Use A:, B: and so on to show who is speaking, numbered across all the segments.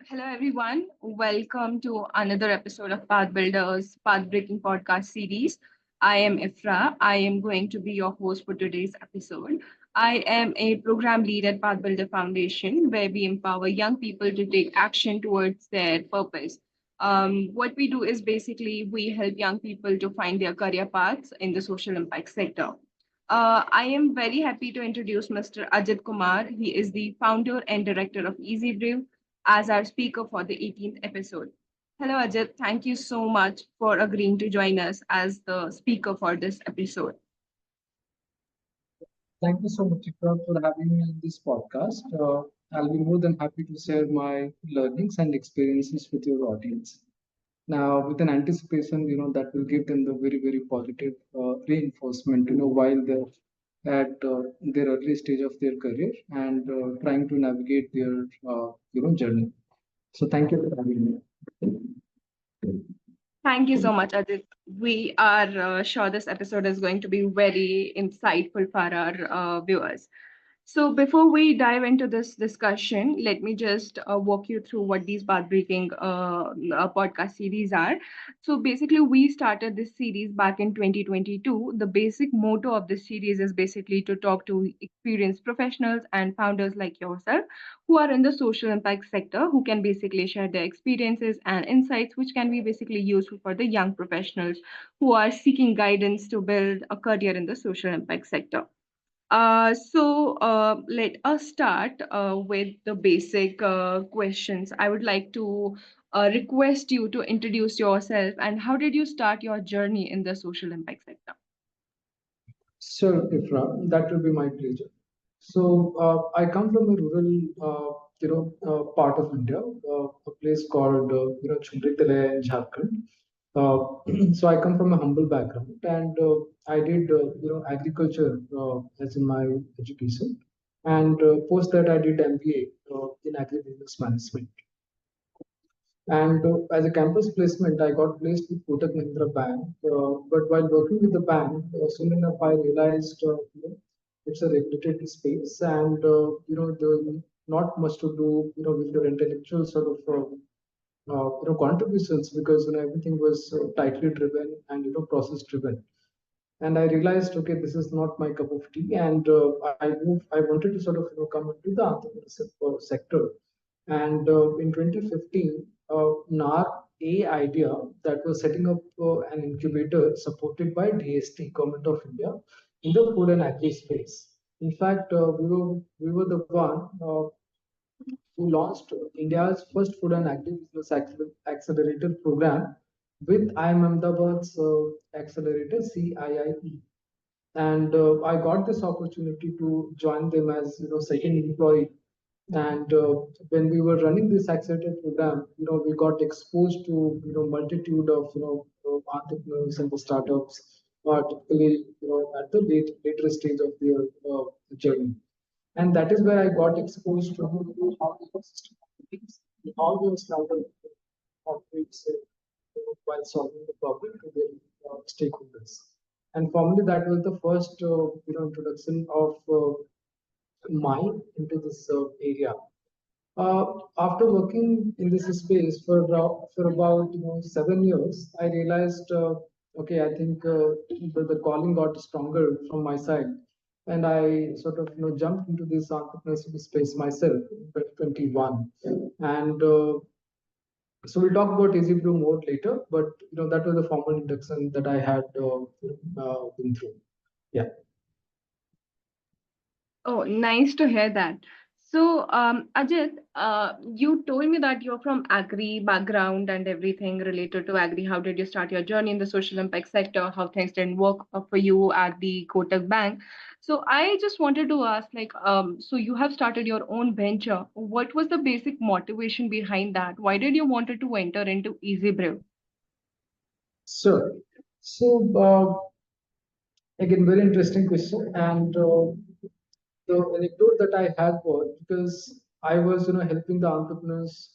A: Hello, everyone. Welcome to another episode of Path Builders Path Breaking Podcast series. I am Ifra. I am going to be your host for today's episode. I am a program lead at Path Builder Foundation, where we empower young people to take action towards their purpose. What we do is basically we help young people to find their career paths in the social impact sector. I am very happy to introduce Mr. Ajit Kumar. He is the founder and director of EzyBrew as our speaker for the 18th episode. Hello, Ajit. Thank you so much for agreeing to join us as the speaker for this episode.
B: Thank you so much, Ikra, for having me on this podcast. I'll be more than happy to share my learnings and experiences with your audience. Now, with an anticipation, that will give them the very, very positive reinforcement, while they're at their early stage of their career and trying to navigate their, journey. So, thank you for having me.
A: Thank you so much, Ajit. We are sure this episode is going to be very insightful for our viewers. So before we dive into this discussion, let me just walk you through what these path breaking podcast series are. So basically, we started this series back in 2022. The basic motto of this series is basically to talk to experienced professionals and founders like yourself who are in the social impact sector, who can basically share their experiences and insights, which can be basically useful for the young professionals who are seeking guidance to build a career in the social impact sector. Let us start with the basic questions. I would like to request you to introduce yourself and how did you start your journey in the social impact sector?
B: Sure, Ifra, that will be my pleasure. So, I come from a rural, part of India, a place called, Chundritale in Jharkhand. So I come from a humble background, and I did, agriculture as in my education, and post that I did MBA in agribusiness management. And as a campus placement, I got placed with Kotak Mahindra Bank. But while working with the bank, soon enough I realized it's a regulated space, and there not much to do with your intellectual sort of contributions, because everything was tightly driven and process driven. And I realized, okay, this is not my cup of tea, and I wanted to sort of come into the entrepreneurship sector. And in 2015, NAR a idea that was setting up an incubator supported by DST, Government of India, in the food and agri space. In fact, we were the one who launched India's first food and agribusiness accelerator program with IIM Ahmedabad's accelerator CIIE. And I got this opportunity to join them as second employee. And when we were running this accelerator program, we got exposed to multitude of entrepreneurs and the startups, typically at the later stage of their journey. And that is where I got exposed to how the ecosystem operates, how the startup operates while solving the problem to their stakeholders. And for me, that was the first introduction of mine into this area. After working in this space for about 7 years, I realized, okay, I think the calling got stronger from my side, and I sort of jumped into this entrepreneurship space myself in 2021. And so we'll talk about Easy Brew more later, but that was the formal introduction that I had been through. Yeah.
A: Oh, nice to hear that. So, Ajit, you told me that you're from agri background and everything related to agri. How did you start your journey in the social impact sector? How things didn't work for you at the Kotak Bank? So, I just wanted to ask, so you have started your own venture. What was the basic motivation behind that? Why did you wanted to enter into Easy Brew?
B: So, so again, very interesting question. And the anecdote that I had was because I was, helping the entrepreneurs,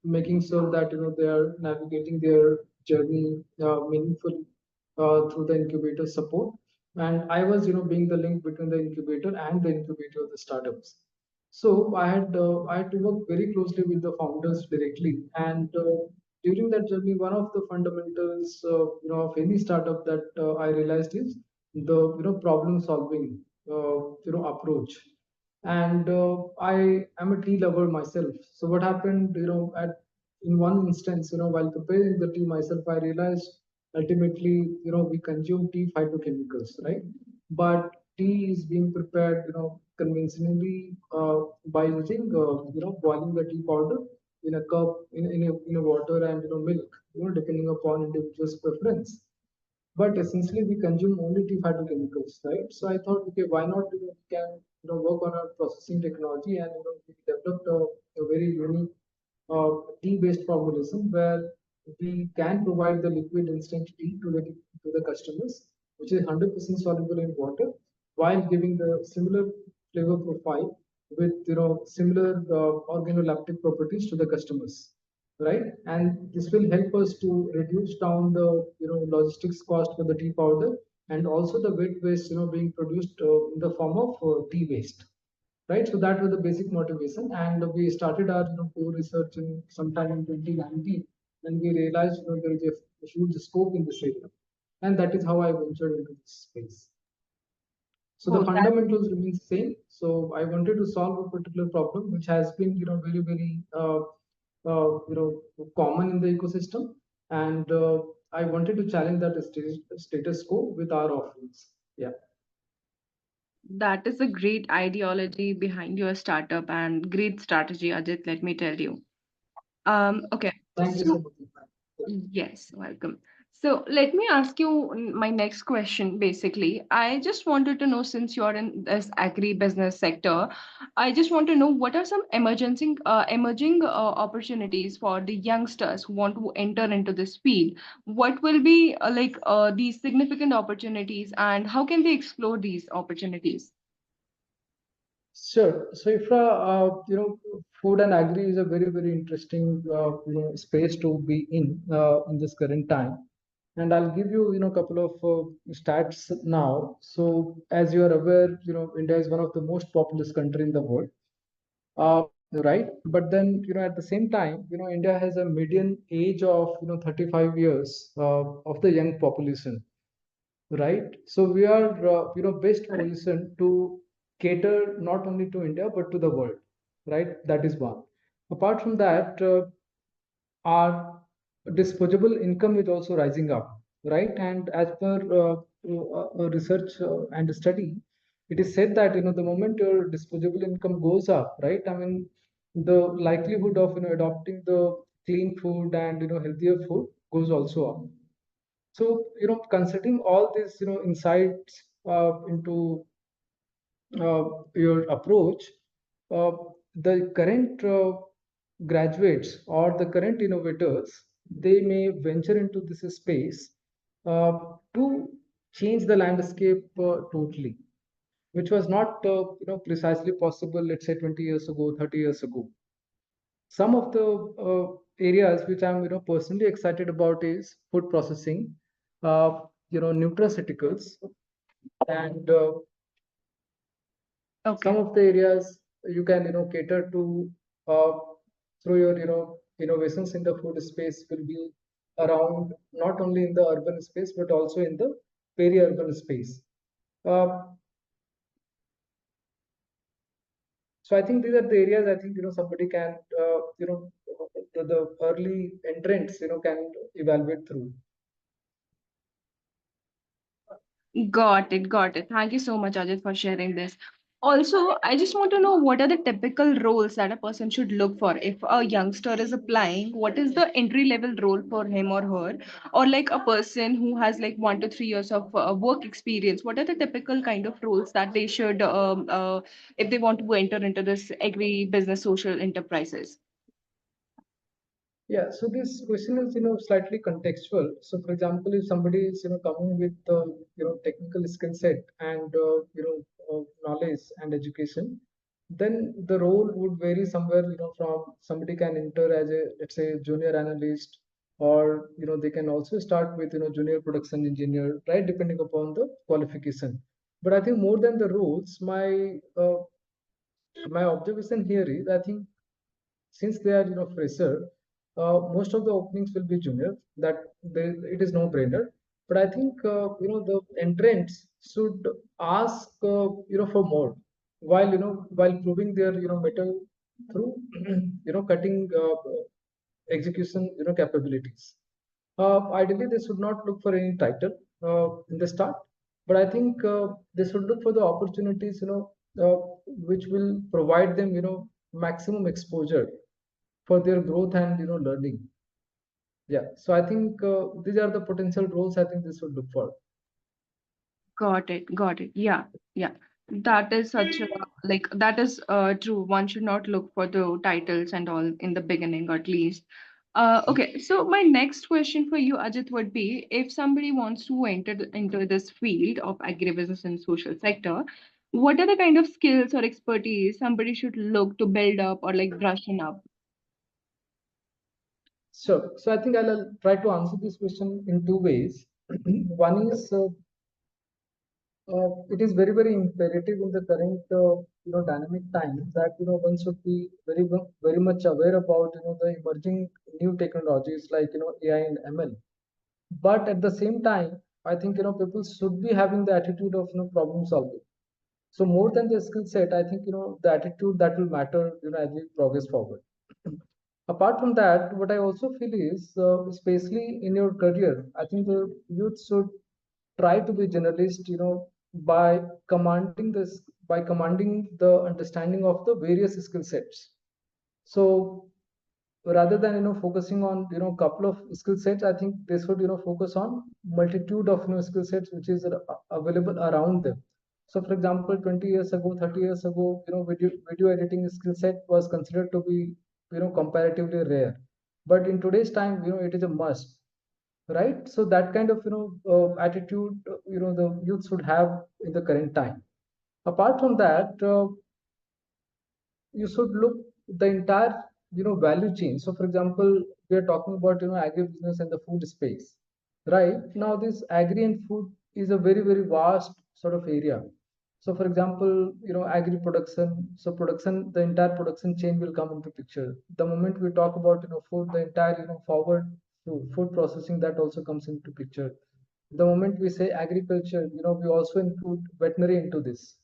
B: making sure that they are navigating their journey meaningfully through the incubator support, and I was, being the link between the incubator and the incubator of the startups. So I had to work very closely with the founders directly, and during that journey, one of the fundamentals of any startup that I realized is the problem solving approach. And I am a tea lover myself. So what happened, at in one instance, while preparing the tea myself, I realized ultimately, we consume tea phytochemicals, right? But tea is being prepared, conventionally by using, boiling the tea powder in a cup, in a water and milk, depending upon individual's preference. But essentially, we consume only tea phytochemicals, right? So I thought, okay, why not we can work on our processing technology, and we developed a very unique tea-based formulation where we can provide the liquid instant tea to the customers, which is 100% soluble in water, while giving the similar flavor profile with similar organoleptic properties to the customers, right? And this will help us to reduce down the logistics cost for the tea powder, and also the wet waste being produced in the form of tea waste, right? So that was the basic motivation, and we started our core research in sometime in 2019, and we realized there is a huge scope in this area, and that is how I ventured into this space. So the
A: Oh, that
B: fundamentals remain same. So I wanted to solve a particular problem which has been very common in the ecosystem, and I wanted to challenge that status quo with our offerings. Yeah.
A: that is a great ideology behind your startup and great strategy, Ajit, let me tell you. Okay.
B: Thank you so
A: So
B: much.
A: yes, welcome. So let me ask you my next question. Basically, I just wanted to know, since you're in this agri-business sector, I just want to know what are some emerging opportunities for the youngsters who want to enter into this field. What will be these significant opportunities, and how can they explore these opportunities?
B: Sure. So, Ifra, food and agri is a very interesting space to be in this current time, and I'll give you a couple of stats now. So, as you are aware, India is one of the most populous country in the world, right? But then at the same time, India has a median age of 35 years of the young population, right? So we are best positioned to cater not only to India but to the world, right? That is one. Apart from that, our disposable income is also rising up, right? And as per research and study, it is said that the moment your disposable income goes up, right? I mean, the likelihood of adopting the clean food and healthier food goes also up. So, considering all these, insights into your approach, uh, the current graduates or the current innovators, they may venture into this space uh, to change the landscape totally, which was not, precisely possible, let's say 20 years ago, 30 years ago. Some of the areas which I'm personally excited about is food processing, nutraceuticals, and some
A: Okay.
B: of the areas you can cater to uh, through your innovations in the food space will be around not only in the urban space but also in the peri-urban space. Uh, so I think these are the areas I think somebody can the early entrants can evaluate through.
A: Got it, got it. Thank you so much, Ajit, for sharing this. Also, I just want to know what are the typical roles that a person should look for if a youngster is applying. What is the entry level role for him or her, or like a person who has like 1 to 3 years of work experience? What are the typical kind of roles that they should, if they want to enter into this agri business social enterprises?
B: Yeah, so this question is, slightly contextual. So, for example, if somebody is, coming with, technical skill set and, knowledge and education, then the role would vary somewhere, from somebody can enter as a, let's say, junior analyst, or, they can also start with, junior production engineer, right, depending upon the qualification. But I think more than the roles, my My observation here is, I think since they are fresher, most of the openings will be junior. That it is no brainer. But I think the entrants should ask for more, while while proving their metal through cutting execution capabilities. Ideally, they should not look for any title in the start, but I think they should look for the opportunities which will provide them maximum exposure for their growth and learning. Yeah, so I think these are the potential roles I think this would look for.
A: Got it. Got it. Yeah. Yeah. That is such a like that is true. One should not look for the titles and all in the beginning, at least. Okay, so my next question for you, Ajit, would be if somebody wants to enter into this field of agribusiness and social sector, what are the kind of skills or expertise somebody should look to build up or like brushing up?
B: So I think I'll try to answer this question in two ways. One is it is very very imperative in the current dynamic times that one should be very much aware about the emerging new technologies like AI and ML. But at the same time, I think people should be having the attitude of problem solving. So more than the skill set, I think the attitude that will matter as we progress forward. Apart from that, what I also feel is, especially in your career, I think the youth should try to be generalist by commanding the understanding of the various skill sets. So rather than focusing on couple of skill sets, I think they should focus on multitude of skill sets which is available around them. So for example, 20 years ago, 30 years ago, video editing skill set was considered to be comparatively rare, but in today's time it is a must, right? So that kind of attitude the youth should have in the current time. Apart from that, you should look the entire value chain. So for example, we are talking about agribusiness and the food space. Right now, this agri and food is a very very vast sort of area. So for example, agri production, so production, the entire production chain will come into picture. The moment we talk about food, the entire forward food processing, that also comes into picture. The moment we say agriculture, we also include veterinary into this.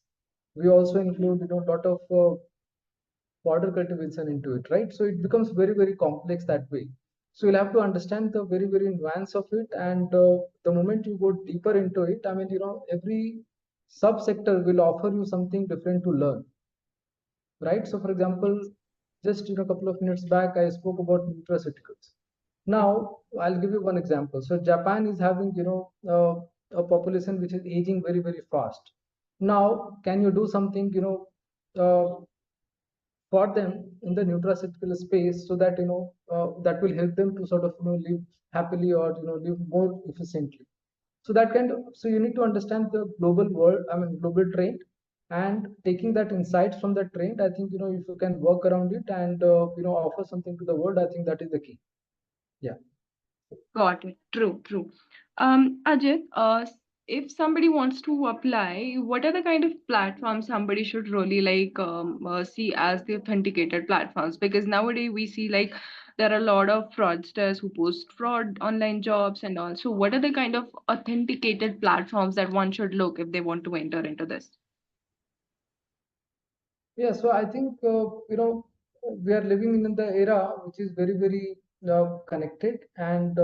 B: We also include lot of border cultivation into it, right? So it becomes very very complex that way. So you'll have to understand the very very nuance of it, and the moment you go deeper into it, I mean, every subsector will offer you something different to learn, right? So for example, just a couple of minutes back I spoke about nutraceuticals. Now I'll give you one example. So Japan is having a population which is aging very very fast. Now can you do something for them in the nutraceutical space, so that that will help them to sort of live happily, or live more efficiently. So that kind of, so you need to understand the global world, I mean global trend, and taking that insights from that trend, I think if you can work around it and offer something to the world, I think that is the key. Yeah.
A: Got it. True, true. Ajit, if somebody wants to apply, what are the kind of platforms somebody should really like see as the authenticated platforms? Because nowadays we see like there are a lot of fraudsters who post fraud online jobs and all. So what are the kind of authenticated platforms that one should look if they want to enter into this?
B: Yeah, so I think we are living in the era which is very very connected and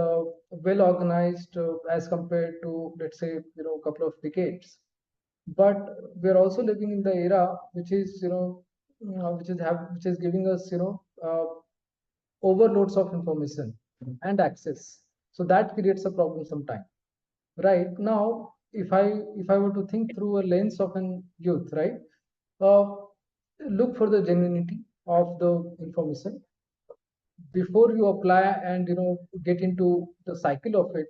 B: well organized as compared to, let's say, a couple of decades. But we are also living in the era which is which is giving us overloads of information and access. So that creates a problem sometime. Right now, if I were to think through a lens of an youth, right, uh, look for the genuinity of the information before you apply and get into the cycle of it.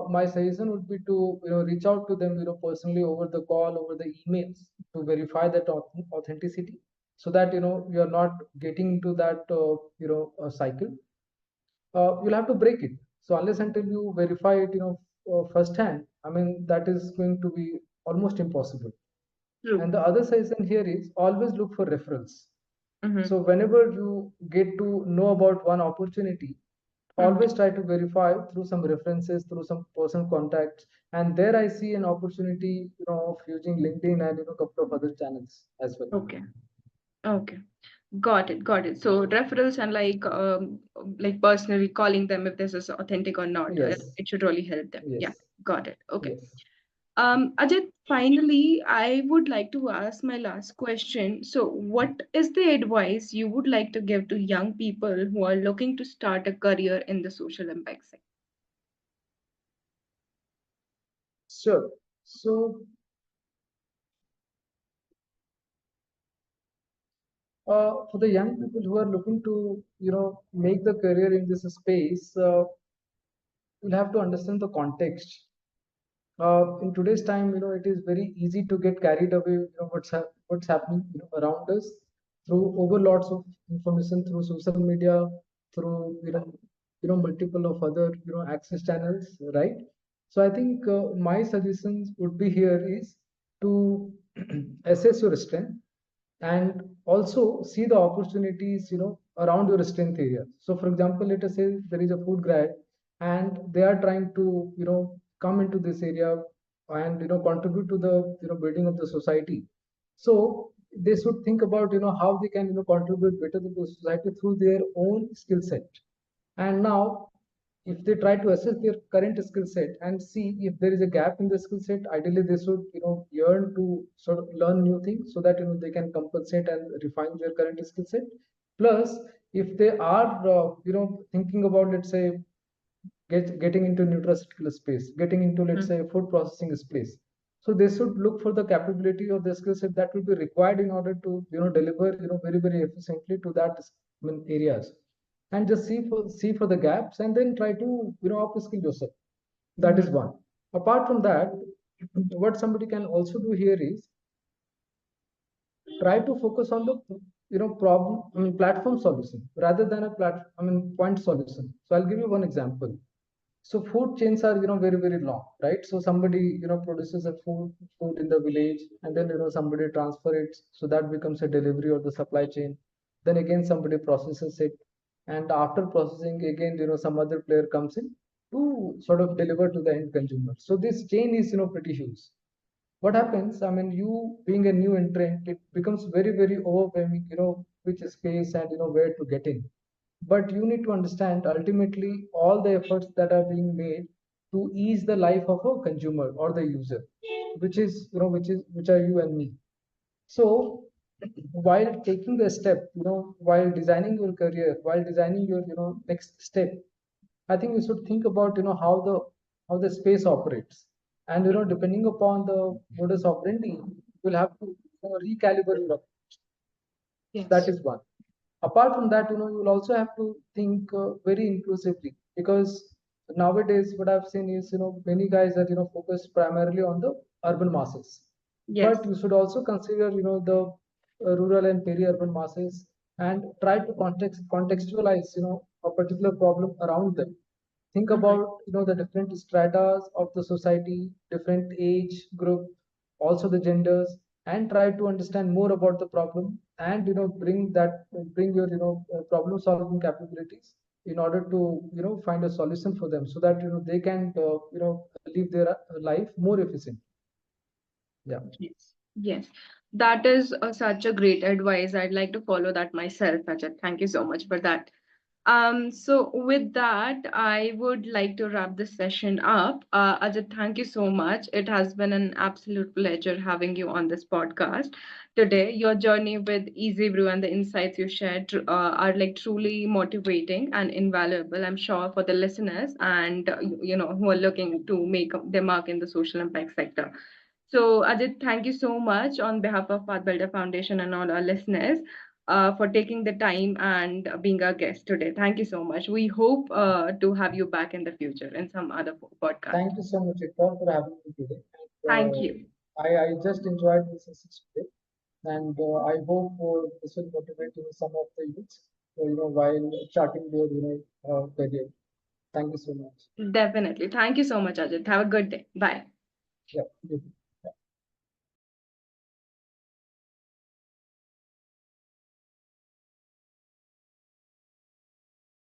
B: My suggestion would be to reach out to them personally, over the call, over the emails, to verify that authenticity, so that you are not getting into that cycle. You'll have to break it. So unless until you verify it firsthand, I mean, that is going to be almost impossible.
A: True.
B: And the other suggestion here is always look for referrals.
A: Mm-hmm.
B: So whenever you get to know about one opportunity,
A: Mm-hmm.
B: always try to verify through some references, through some personal contacts. And there I see an opportunity, of using LinkedIn and a couple of other channels as well.
A: Okay. Okay. Got it. Got it. So referrals and like personally calling them if this is authentic or not,
B: Yes,
A: it should really help them. Yeah.
B: yes,
A: Got it. Okay.
B: yes.
A: Ajit, finally, I would like to ask my last question. So, what is the advice you would like to give to young people who are looking to start a career in the social impact sector?
B: Sure. So for the young people who are looking to, make the career in this space, you'll have to understand the context. In today's time, it is very easy to get carried away, what's happening, around us through overloads of information through social media, through multiple of other access channels, right? So I think my suggestions would be here is to assess your strength and also see the opportunities around your strength area. So for example, let us say there is a food grad and they are trying to come into this area and contribute to the building of the society. So they should think about how they can contribute better to the society through their own skill set. And now if they try to assess their current skill set and see if there is a gap in the skill set, ideally they should yearn to sort of learn new things so that they can compensate and refine their current skill set. Plus, if they are thinking about, let's say, getting into nutraceutical space, getting into, let's say, food processing space, so they should look for the capability or the skill set that will be required in order to deliver very very efficiently to that areas, and just see for the gaps and then try to upskill yourself. That is
A: Mm-hmm.
B: one. Apart from that, what somebody can also do here is try to focus on the problem, platform solution rather than a point solution. So I'll give you one example. So food chains are very very long, right? So somebody produces a food in the village, and then somebody transfer it, so that becomes a delivery or the supply chain. Then again somebody processes it, and after processing again some other player comes in to sort of deliver to the end consumer. So this chain is pretty huge. What happens, you being a new entrant, it becomes very very overwhelming, which space and where to get in. But you need to understand ultimately all the efforts that are being made to ease the life of a consumer or the user, which are you and me. So while taking the step, while designing your career, while designing your next step, I think you should think about how the space operates, and depending upon the modus operandi, you'll have to recalibrate your approach. That
A: Yes.
B: is one. Apart from that, you'll also have to think very inclusively, because nowadays what I've seen is many guys are focused primarily on the urban masses,
A: Yes.
B: but you should also consider the rural and peri-urban masses, and try to contextualize a particular problem around them. Think
A: Mm-hmm.
B: about the different stratas of the society, different age group, also the genders, and try to understand more about the problem, and bring your problem solving capabilities in order to find a solution for them, so that they can live their life more efficient. Yeah.
A: Yes. Yes. That is such a great advice. I'd like to follow that myself, Ajit. Thank you so much for that. So with that, I would like to wrap this session up. Ajit, thank you so much. It has been an absolute pleasure having you on this podcast today. Your journey with EzyBrew and the insights you shared are like truly motivating and invaluable, I'm sure, for the listeners and who are looking to make their mark in the social impact sector. So, Ajit, thank you so much on behalf of Path Builder Foundation and all our listeners for taking the time and being our guest today. Thank you so much. We hope to have you back in the future in some other podcast.
B: Thank you so much, Vikram, for having me today. And,
A: Thank you.
B: I just enjoyed this session today, and I hope this will motivate some of the youths, while starting their career. Thank you so much.
A: Definitely. Thank you so much, Ajit. Have a good day. Bye.
B: Yeah.